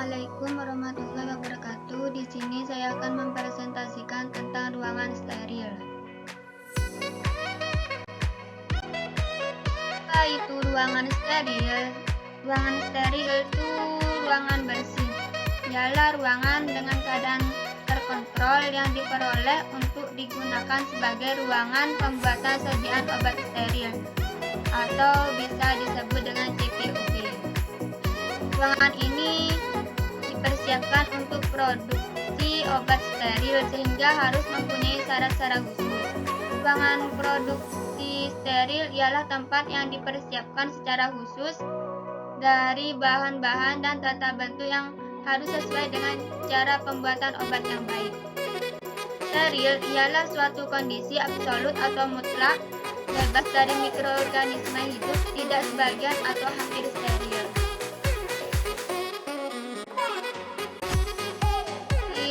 Assalamualaikum warahmatullahi wabarakatuh. Di sini saya akan mempresentasikan tentang ruangan steril. Apa itu ruangan steril? Ruangan steril itu ruangan bersih. Ialah ruangan dengan keadaan terkontrol yang diperoleh untuk digunakan sebagai ruangan pembuatan sajian obat steril atau bisa disebut dengan CPOB. Ruangan ini dipersiapkan untuk produksi obat steril sehingga harus mempunyai syarat-syarat khusus. Ruangan produksi steril ialah tempat yang dipersiapkan secara khusus dari bahan-bahan dan tata bantu yang harus sesuai dengan cara pembuatan obat yang baik. Steril ialah suatu kondisi absolut atau mutlak, bebas dari mikroorganisme hidup, tidak sebagian atau hampir steril.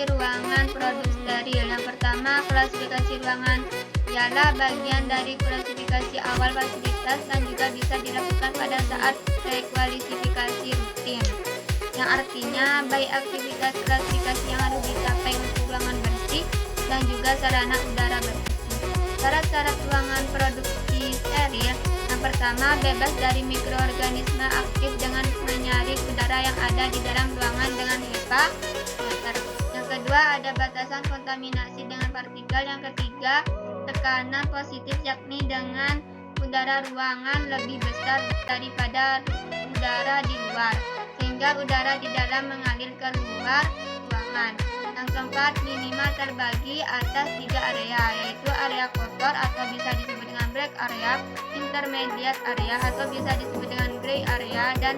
Ruangan produk steril. Yang pertama, klasifikasi ruangan ialah bagian dari klasifikasi awal fasilitas dan juga bisa dilakukan pada saat rekualifikasi rutin, yang artinya baik aktivitas klasifikasi yang harus dicapai untuk ruangan bersih dan juga sarana udara bersih. Syarat-syarat ruangan produksi steril: yang pertama, bebas dari mikroorganisme aktif dengan menyaring udara yang ada di dalam ruangan dengan HEPA filter. Yang kedua, ada batasan kontaminasi dengan partikel. Yang ketiga, tekanan positif, yakni dengan udara ruangan lebih besar daripada udara di luar, sehingga udara di dalam mengalir ke luar ruangan. Yang keempat, minimal terbagi atas 3 area, yaitu area kotor atau bisa disebut dengan black area, intermediate area atau bisa disebut dengan gray area, dan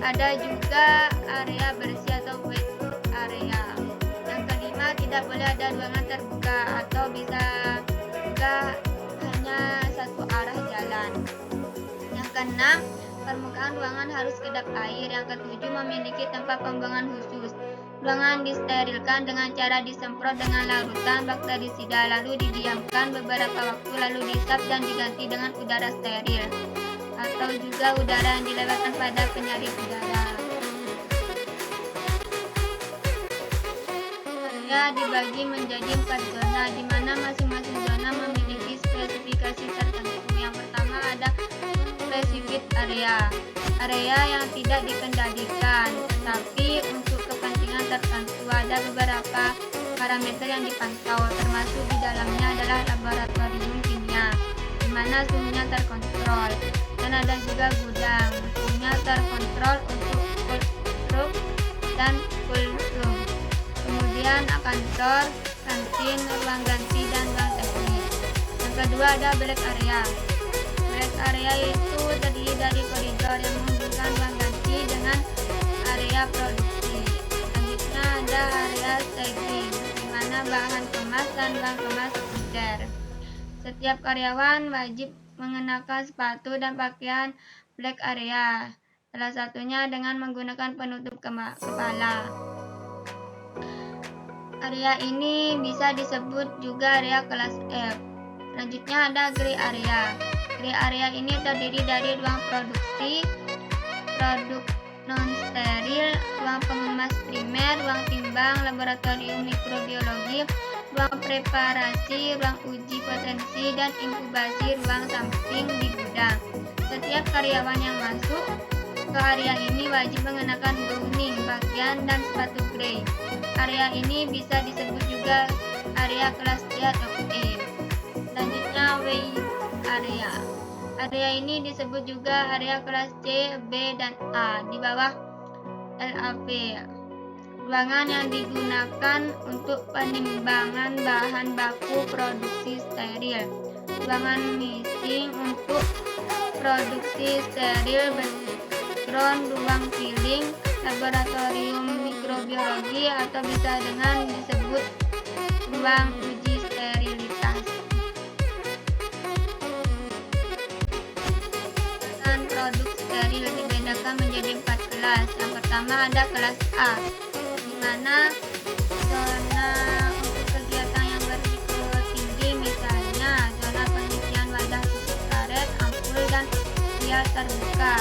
ada juga area bersih atau wet area. Yang kelima, tidak boleh ada ruangan terbuka atau bisa juga hanya satu arah jalan. Yang keenam, permukaan ruangan harus kedap air. Yang ketujuh, memiliki tempat pembuangan khusus. Ruangan disterilkan dengan cara disemprot dengan larutan bakterisida, lalu didiamkan beberapa waktu, lalu disap dan diganti dengan udara steril atau juga udara yang dilewatkan pada penyaring udara. Area dibagi menjadi 4 zona, di mana masing-masing zona memiliki spesifikasi tertentu. Yang pertama, ada specific area, area yang tidak dikendalikan, tetapi untuk kepentingan tertentu ada beberapa parameter yang dipantau, termasuk di dalamnya adalah laboratorium kimia, di mana suhunya terkontrol, dan ada juga gudang, suhunya terkontrol untuk cold room dan cool room. Kemudian kantor, kantin, ruang ganti, dan ruang teknik. Yang kedua, ada black area. Black area itu terdiri dari koridor yang menghubungkan ruang ganti dengan area produksi. Selanjutnya ada area staging, di mana bahan kemas dan ruang kemas sekunder. Setiap karyawan wajib mengenakan sepatu dan pakaian black area, salah satunya dengan menggunakan penutup kepala. Area ini bisa disebut juga area kelas F. Selanjutnya ada gray area. Gray area ini terdiri dari ruang produksi, produk non-steril, ruang pengemas primer, ruang timbang, laboratorium mikrobiologi, ruang preparasi, ruang uji potensi, dan inkubasi ruang samping di gudang. Setiap karyawan yang masuk ke area ini wajib mengenakan gowning, pakaian, dan sepatu grey. Area ini bisa disebut juga area kelas D atau E. Selanjutnya way area. Area ini disebut juga area kelas C, B, dan A di bawah LAP. Ruangan yang digunakan untuk penimbangan bahan baku produksi steril. Ruangan missing untuk produksi steril background, ruang filling, laboratorium mikrobiologi atau bisa dengan disebut ruang uji sterilitas. Produk steril dibedakan menjadi 4 kelas. Yang pertama ada kelas A, di mana zona untuk kegiatan yang berisiko tinggi, misalnya zona pengisian wadah tutup karet, ampul, dan via terbuka,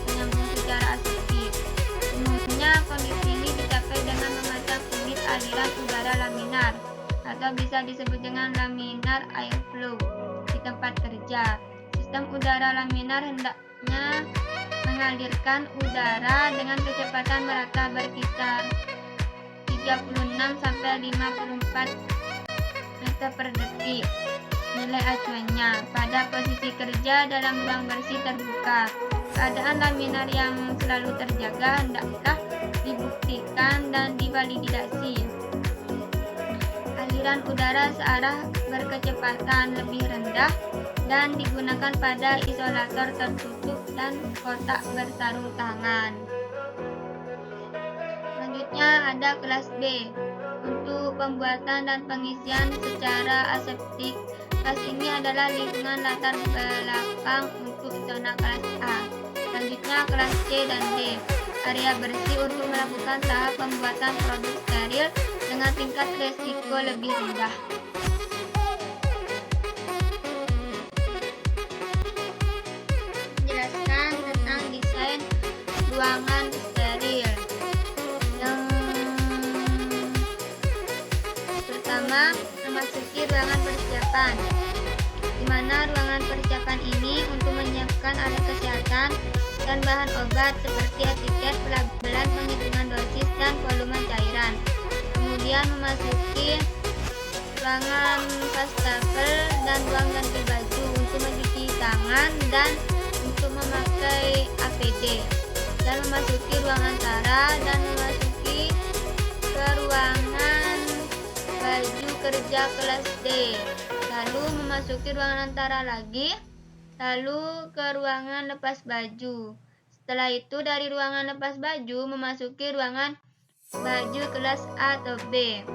menyambung secara aseptik. Umumnya kondisi ini aliran udara laminar atau bisa disebut dengan laminar airflow di tempat kerja. Sistem udara laminar hendaknya mengalirkan udara dengan kecepatan merata berkisar 36 sampai 54 meter per detik. Nilai acuannya pada posisi kerja dalam ruang bersih terbuka. Keadaan laminar yang selalu terjaga hendaklah dibuktikan dan divalidasi. Aliran udara searah berkecepatan lebih rendah dan digunakan pada isolator tertutup dan kotak bersarung tangan. Selanjutnya ada kelas B untuk pembuatan dan pengisian secara aseptik. Kelas ini adalah lingkungan latar belakang untuk zona kelas A. Selanjutnya kelas C dan D, area bersih untuk melakukan tahap pembuatan produk steril dengan tingkat resiko lebih rendah. Menjelaskan tentang desain ruangan steril. Yang pertama, memasuki ruangan persiapan, di mana ruangan persiapan ini untuk menyiapkan alat kesehatan dan bahan obat seperti etiket, pelabelan, penghitungan dosis, dan volume cairan. Kemudian memasuki ruangan wastafel dan ruang ganti baju untuk mencuci tangan dan untuk memakai APD. Dan memasuki ruang antara dan memasuki ke ruangan baju kerja kelas D. Lalu memasuki ruangan antara lagi, lalu ke ruangan lepas baju. Setelah itu dari ruangan lepas baju memasuki ruangan baju kelas A atau B.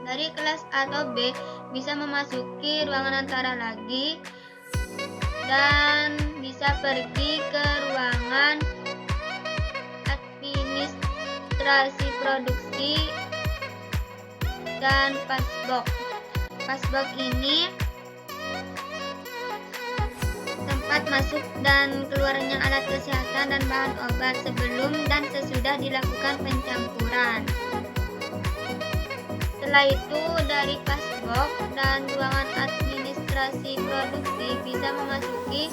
Dari kelas A atau B bisa memasuki ruangan antara lagi dan bisa pergi ke ruangan administrasi produksi dan pasbox. Pasbox ini tempat masuk dan keluarnya alat kesehatan dan bahan obat sebelum dan sesudah dilakukan pencampuran. Setelah itu dari pasbox dan ruangan administrasi produksi bisa memasuki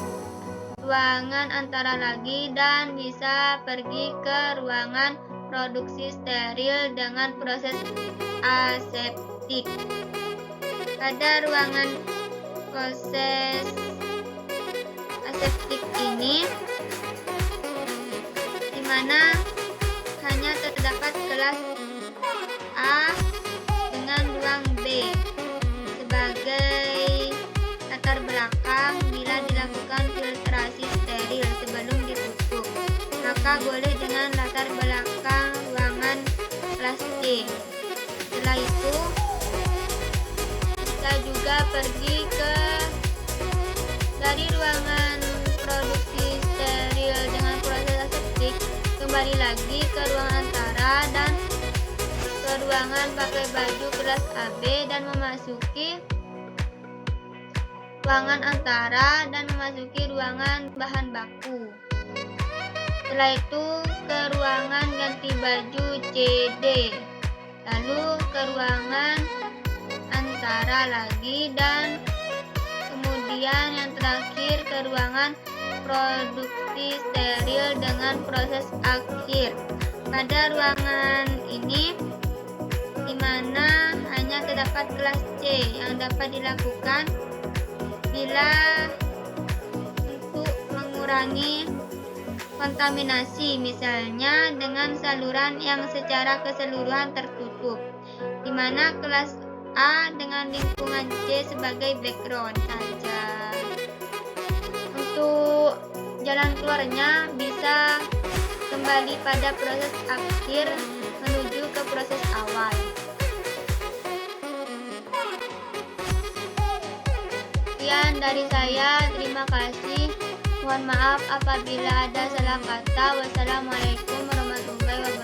ruangan antara lagi dan bisa pergi ke ruangan produksi steril dengan proses aseptik. Pada ruangan proses aseptik ini, di mana hanya terdapat kelas A dengan ruang B sebagai latar belakang. Bila dilakukan filtrasi steril sebelum ditutup, maka boleh dengan latar belakang ruangan kelas C. Setelah itu kita juga pergi ke dari ruangan produksi steril dengan proses aseptik, kembali lagi ke ruangan antara dan ke ruangan pakai baju kelas AB dan memasuki ruangan antara dan memasuki ruangan bahan baku. Setelah itu ke ruangan ganti baju CD, lalu ke ruangan antara lagi dan kemudian yang terakhir ke ruangan produksi steril dengan proses akhir. Pada ruangan ini di mana hanya terdapat kelas C yang dapat dilakukan bila untuk mengurangi kontaminasi, misalnya dengan saluran yang secara keseluruhan tertutup, di mana kelas A dengan lingkungan C sebagai background saja. Untuk jalan keluarnya bisa kembali pada proses akhir menuju ke proses awal. Sekian dari saya, terima kasih. Mohon maaf apabila ada salah kata. Wassalamualaikum warahmatullahi wabarakatuh.